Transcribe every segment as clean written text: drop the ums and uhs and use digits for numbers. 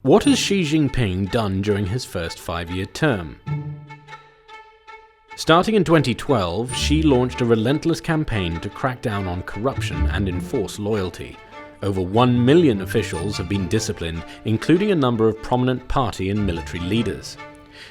What has Xi Jinping done during his first 5-year term? Starting in 2012, Xi launched a relentless campaign to crack down on corruption and enforce loyalty. Over 1 million officials have been disciplined, including a number of prominent party and military leaders.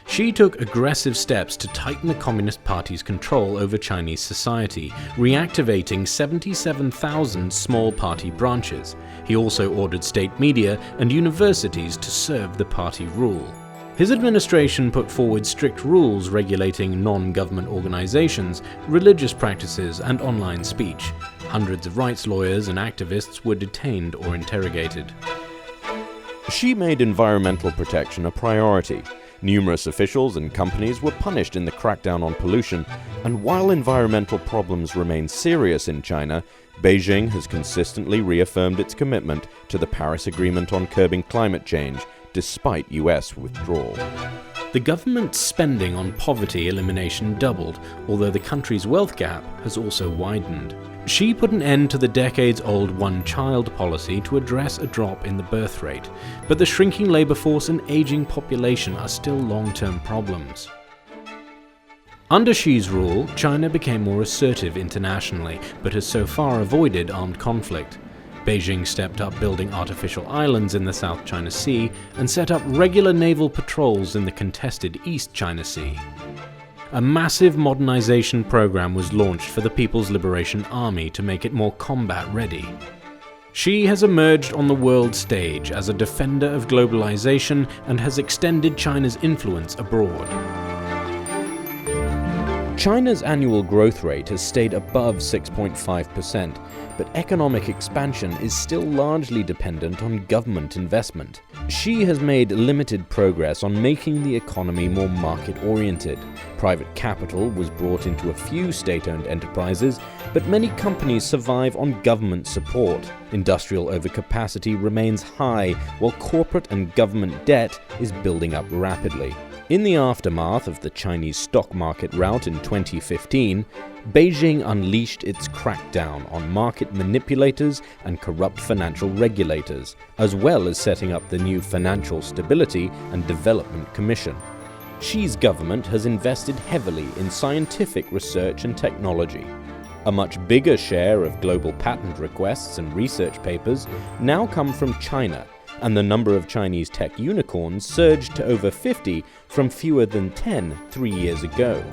Xi took aggressive steps to tighten the Communist Party's control over Chinese society, reactivating 77,000 small party branches. He also ordered state media and universities to serve the party rule. His administration put forward strict rules regulating non-government organizations, religious practices, and online speech. Hundreds of rights lawyers and activists were detained or interrogated. Xi made environmental protection a priority. Numerous officials and companies were punished in the crackdown on pollution, and while environmental problems remain serious in China, Beijing has consistently reaffirmed its commitment to the Paris Agreement on curbing climate change, despite US withdrawal. The government's spending on poverty elimination doubled, although the country's wealth gap has also widened. Xi put an end to the decades-old one-child policy to address a drop in the birth rate, but the shrinking labor force and aging population are still long-term problems. Under Xi's rule, China became more assertive internationally, but has so far avoided armed conflict. Beijing stepped up building artificial islands in the South China Sea and set up regular naval patrols in the contested East China Sea. A massive modernization program was launched for the People's Liberation Army to make it more combat-ready. Xi has emerged on the world stage as a defender of globalization and has extended China's influence abroad. China's annual growth rate has stayed above 6.5%, but economic expansion is still largely dependent on government investment. Xi has made limited progress on making the economy more market-oriented. Private capital was brought into a few state-owned enterprises, but many companies survive on government support. Industrial overcapacity remains high, while corporate and government debt is building up rapidly. In the aftermath of the Chinese stock market rout in 2015, Beijing unleashed its crackdown on market manipulators and corrupt financial regulators, as well as setting up the new Financial Stability and Development Commission. Xi's government has invested heavily in scientific research and technology. A much bigger share of global patent requests and research papers now come from China, and the number of Chinese tech unicorns surged to over 50 from fewer than 10 3 years ago.